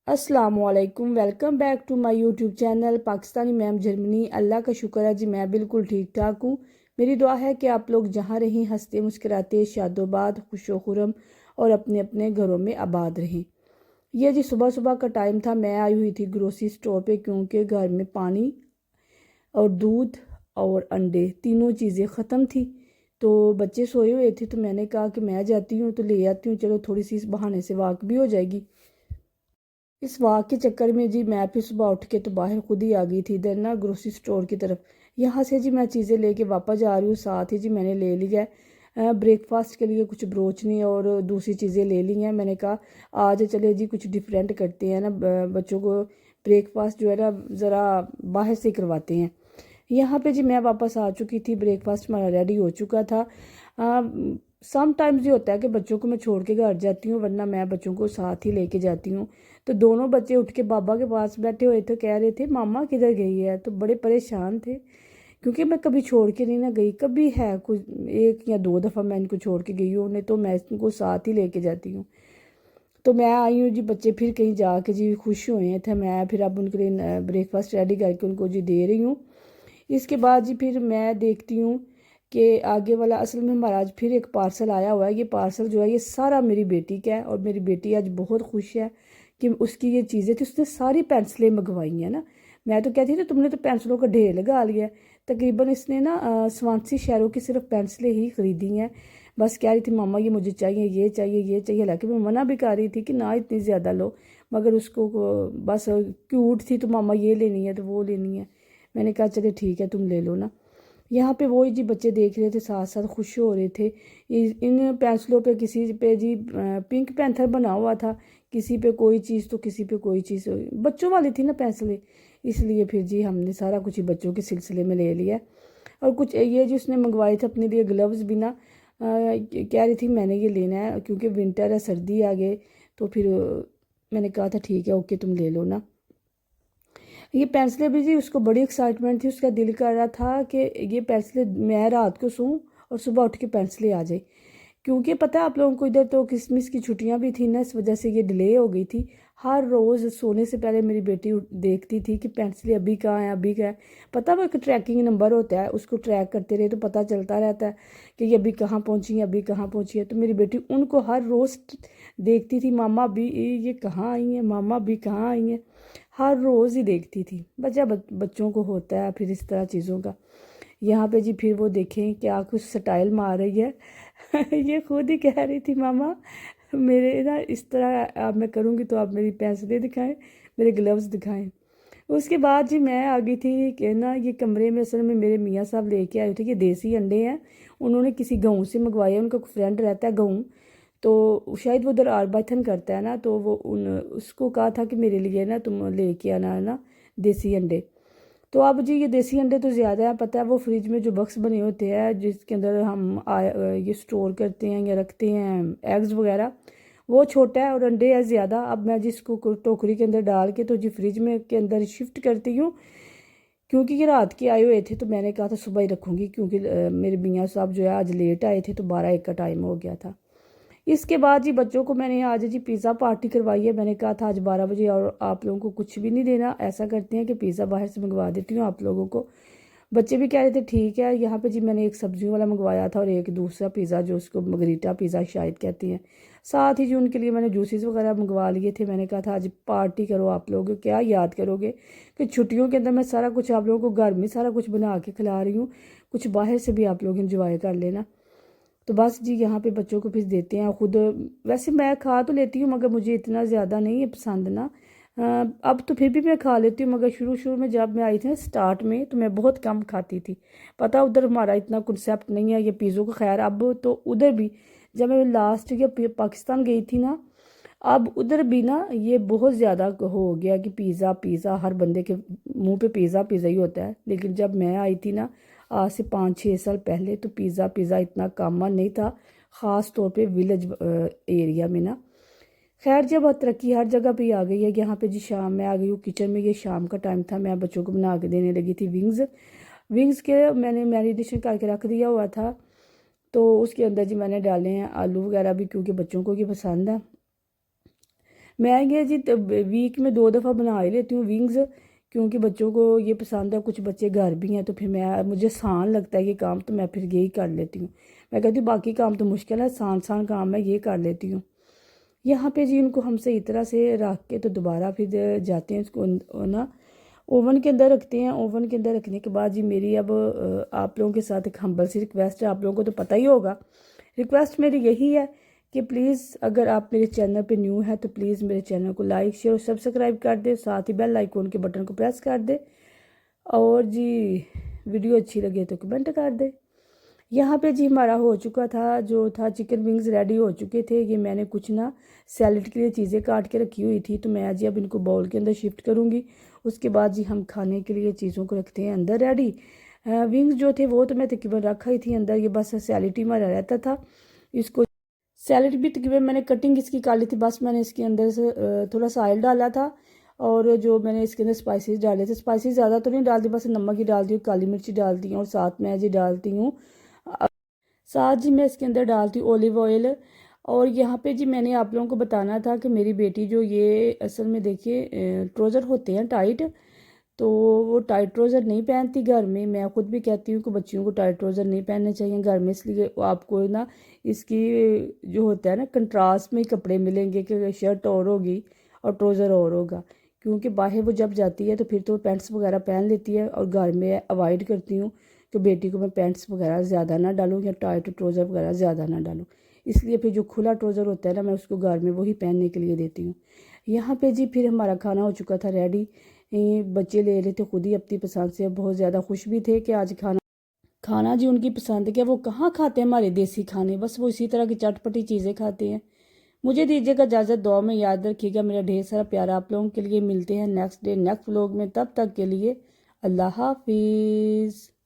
अस्सलामुअलैकुम, welcome back to my YouTube channel Pakistani ma'am Germany. अल्लाह का शुक्र है जी, मैं बिल्कुल ठीक ठाक हूँ। मेरी दुआ है कि आप लोग जहाँ रहें हंसते मुस्कुराते शादोबाद खुशो खुरम और अपने अपने घरों में आबाद रहें। ये जी सुबह सुबह का टाइम था, मैं आई हुई थी ग्रोसरी स्टोर पे क्योंकि घर में पानी और दूध और अंडे तीनों चीज़ें ख़त्म थी। तो बच्चे सोए हुए थे तो मैंने कहा कि मैं जाती हूँ तो ले आती हूँ, चलो थोड़ी सी इस बहाने से वाक भी हो जाएगी। इस वाक के चक्कर में जी मैं फिर सुबह उठ के तो बाहर खुद ही आ गई थी इधर ना ग्रोसरी स्टोर की तरफ। यहाँ से जी मैं चीज़ें लेके वापस जा रही हूँ, साथ ही जी मैंने ले लिया है ब्रेकफास्ट के लिए कुछ ब्रोचनी और दूसरी चीज़ें ले ली हैं। मैंने कहा आज चले जी कुछ डिफरेंट करते हैं ना, बच्चों को ब्रेकफास्ट जो है ना ज़रा बाहर से करवाते हैं। यहाँ पे जी मैं वापस आ चुकी थी, ब्रेकफास्ट हमारा रेडी हो चुका था। सम टाइम्स ये होता है कि बच्चों को मैं छोड़ के घर जाती हूँ, वरना मैं बच्चों को साथ ही लेके जाती हूँ। तो दोनों बच्चे उठ के बाबा के पास बैठे हुए थे, कह रहे थे मामा किधर गई है, तो बड़े परेशान थे क्योंकि मैं कभी छोड़ के नहीं ना गई। कभी है कुछ एक या दो दफ़ा मैं इनको छोड़ के गई हूँ, उन्हें तो मैं इनको साथ ही लेके जाती हूँ। तो मैं आई हूँ जी, बच्चे फिर कहीं जाके जी खुश हुए थे। मैं फिर अब उनके लिए ब्रेकफास्ट रेडी करके उनको जी दे रही हूँ। इसके बाद जी फिर मैं देखती हूँ कि आगे वाला असल में हमारा आज फिर एक पार्सल आया हुआ है। ये पार्सल जो है ये सारा मेरी बेटी का है और मेरी बेटी आज बहुत खुश है कि उसकी ये चीज़ें थी, उसने सारी पेंसिलें मंगवाई हैं ना। मैं तो कहती थी तुमने तो पेंसिलों का ढेर लगा लिया है। तकरीबन इसने ना 87 शहरों की सिर्फ पेंसिलें ही ख़रीदी हैं। बस कह रही थी मामा ये मुझे चाहिए, ये चाहिए, ये चाहिए। हालांकि मैं मना भी कर रही थी कि ना इतनी ज़्यादा लो, मगर उसको बस क्यूट थी तो मामा ये लेनी है तो वो लेनी है। मैंने कहा चले ठीक है तुम ले लो ना। यहाँ पे वो जी बच्चे देख रहे थे, साथ साथ खुश हो रहे थे। इन पेंसिलों पे किसी पे जी पिंक पैंथर बना हुआ था, किसी पे कोई चीज़ तो किसी पे कोई चीज़। बच्चों वाली थी ना पेंसिलें, इसलिए फिर जी हमने सारा कुछ ही बच्चों के सिलसिले में ले लिया। और कुछ ये जो उसने मंगवाए थे अपने लिए ग्लव्स भी ना, कह रही थी मैंने ये लेना है क्योंकि विंटर है, सर्दी आ गए। तो फिर मैंने कहा था ठीक है ओके तुम ले लो ना। ये पेंसिलें भी जी उसको बड़ी एक्साइटमेंट थी, उसका दिल कर रहा था कि ये पेंसिलें मैं रात को सोऊं और सुबह उठ के पेंसिलें आ जाए। क्योंकि पता है आप लोगों को इधर तो क्रिसमस की छुट्टियां भी थी ना, इस वजह से ये डिले हो गई थी। हर रोज़ सोने से पहले मेरी बेटी देखती थी कि पेंसिलें अभी कहाँ है, अभी कहाँ है। पता वो एक ट्रैकिंग नंबर होता है, उसको ट्रैक करते रहे तो पता चलता रहता है कि ये अभी कहाँ पहुँची है, अभी कहाँ पहुँची है। तो मेरी बेटी उनको हर रोज़ देखती थी, मामा अभी ये कहाँ आई है, मामा अभी कहाँ आई है। हर रोज़ ही देखती थी। बच्चों को होता है फिर इस तरह चीज़ों का। यहाँ पे जी फिर वो देखें क्या कुछ स्टाइल मार रही है ये खुद ही कह रही थी मामा मेरे ना इस तरह आप मैं करूँगी तो आप मेरी पेंसिलें दिखाएं, मेरे ग्लव्स दिखाएं। उसके बाद जी मैं आ गई थी कि ना ये कमरे में असल में मेरे मियाँ साहब लेके आए थे, ये देसी अंडे हैं। उन्होंने किसी गाँव से मंगवाए, उनका फ्रेंड रहता है गाँव, तो शायद वो उधर आरबाथन करता है ना, तो वो उसको कहा था कि मेरे लिए ना तुम लेके आना है ना देसी अंडे। तो अब जी ये देसी अंडे तो ज़्यादा है, पता है वो फ्रिज में जो बक्स बने होते हैं जिसके अंदर हम ये स्टोर करते हैं या रखते हैं एग्स वगैरह, वो छोटा है और अंडे है ज़्यादा। अब मैं जिसको टोकरी के अंदर डाल के तो जी फ्रिज में के अंदर शिफ्ट करती हूँ, क्योंकि ये रात के आए हुए थे तो मैंने कहा था सुबह ही रखूँगी क्योंकि मेरे मियाँ साहब जो है आज लेट आए थे तो 12-1 का टाइम हो गया था। इसके बाद जी बच्चों को मैंने आज जी पिज़्ज़ा पार्टी करवाई है। मैंने कहा था आज 12 बजे और आप लोगों को कुछ भी नहीं देना, ऐसा करते हैं कि पिज़्ज़ा बाहर से मंगवा देती हूँ आप लोगों को। बच्चे भी कह रहे थे ठीक है। यहाँ पे जी मैंने एक सब्जियों वाला मंगवाया था और एक दूसरा पिज़्ज़ा जो उसको मगरीटा पिज़्ज़ा शायद कहते हैं। साथ ही जो उनके लिए मैंने जूसेस वगैरह मंगवा लिए थे। मैंने कहा था आज पार्टी करो आप लोग, क्या याद करोगे कि छुट्टियों के अंदर मैं सारा कुछ आप लोगों को घर में सारा कुछ बना के खिला रही हूँ, कुछ बाहर से भी आप लोग इंजॉय कर लेना। तो बस जी यहाँ पे बच्चों को फिर देते हैं खुद। वैसे मैं खा तो लेती हूँ मगर मुझे इतना ज़्यादा नहीं है पसंद ना। अब तो फिर भी मैं खा लेती हूँ, मगर शुरू शुरू में जब मैं आई थी ना स्टार्ट में तो मैं बहुत कम खाती थी। पता उधर हमारा इतना कंसेप्ट नहीं है ये पिज़्ज़ों का। खैर अब तो उधर भी जब मैं लास्ट या पाकिस्तान गई थी ना, अब उधर भी ना ये बहुत ज़्यादा हो गया कि पिज़्ज़ा पिज़्ज़ा, हर बंदे के मुंह पे पिज़्ज़ा पिज़्ज़ा ही होता है। लेकिन जब मैं आई थी ना आज से 5-6 साल पहले तो पिज़्ज़ा पिज़्ज़ा इतना कॉमन नहीं था, ख़ास तौर पे विलेज एरिया में ना। खैर जब तरक्की हर जगह पे आ गई है। यहाँ पे जी शाम में आ गई हूँ किचन में, ये शाम का टाइम था, मैं बच्चों को बना के देने लगी थी विंग्स। विंग्स के मैंने मैरिनेशन करके रख दिया हुआ था, तो उसके अंदर जी मैंने डाले हैं आलू वगैरह भी क्योंकि बच्चों को ये पसंद है। मैं ये जी वीक में 2 दफ़ा बना ही लेती हूँ विंग्स, क्योंकि बच्चों को ये पसंद है, कुछ बच्चे घर भी हैं, तो फिर मुझे आसान लगता है ये काम, तो मैं फिर यही कर लेती हूँ। मैं कहती हूँ बाकी काम तो मुश्किल है, आसान काम है, ये कर लेती हूँ। यहाँ पे जी उनको हम सही तरह से रख के तो दोबारा फिर जाते हैं इसको ना ओवन के अंदर रखते हैं। ओवन के अंदर रखने के बाद जी मेरी अब आप लोगों के साथ एक हम्बल सी रिक्वेस्ट है, आप लोगों को तो पता ही होगा। रिक्वेस्ट मेरी यही है कि प्लीज़ अगर आप मेरे चैनल पे न्यू है तो प्लीज़ मेरे चैनल को लाइक शेयर और सब्सक्राइब कर दे, साथ ही बेल आइकॉन के बटन को प्रेस कर दे, और जी वीडियो अच्छी लगे तो कमेंट कर दे। यहाँ पे जी हमारा हो चुका था, जो था चिकन विंग्स रेडी हो चुके थे। ये मैंने कुछ ना सैलड के लिए चीज़ें काट के रखी हुई थी, तो मैं जी अब इनको बाउल के अंदर शिफ्ट करूँगी। उसके बाद जी हम खाने के लिए चीज़ों को रखते हैं अंदर रेडी। विंग्स जो थे वो तो मैं तकरीबन रखा ही थी अंदर, ये बस सैलड ही हमारा रहता था। इसको सैलड भी तकरीबन मैंने कटिंग इसकी काली थी, बस मैंने इसके अंदर से थोड़ा सा ऑयल डाला था, और जो मैंने इसके अंदर स्पाइसेस डाले थे, स्पाइसेस ज़्यादा तो नहीं डालती, बस नमक ही डालती हूँ, काली मिर्ची डालती हूँ, और साथ में जी डालती हूँ साथ जी मैं इसके अंदर डालती हूँ ऑलिव ऑयल। और यहाँ पे जी मैंने आप लोगों को बताना था कि मेरी बेटी जो ये असल में देखिए ट्राउज़र होते हैं टाइट, तो वो टाइट ट्राउज़र नहीं पहनती घर में। मैं खुद भी कहती हूँ कि बच्चियों को टाइट ट्राउज़र नहीं पहनने चाहिए घर में, इसलिए आपको ना इसकी जो होता है ना कंट्रास्ट में कपड़े मिलेंगे कि शर्ट और होगी और ट्राउज़र और होगा, क्योंकि बाहर वो जब जाती है तो फिर तो पैंट्स वगैरह पहन लेती है, और घर में अवॉइड करती हूँ कि बेटी को मैं पैंट्स वगैरह ज़्यादा ना डालूँ या टाइट ट्राउज़र वगैरह ज़्यादा ना डालूँ, इसलिए फिर जो खुला ट्राउज़र होता है ना मैं उसको घर में वही पहनने के लिए देती हूँ। यहाँ पे जी फिर हमारा खाना हो चुका था रेडी। बच्चे ले रहे थे खुद ही अपनी पसंद से, बहुत ज़्यादा खुश भी थे कि आज खाना खाना जी उनकी पसंद के, वो कहाँ खाते हैं हमारे देसी खाने, बस वो इसी तरह की चटपटी चीज़ें खाते हैं। मुझे दीजिएगा इजाज़त, दुआ में याद रखिएगा मेरा ढेर सारा प्यार आप लोगों के लिए। मिलते हैं नेक्स्ट डे नेक्स्ट व्लॉग में, तब तक के लिए अल्लाह हाफिज़।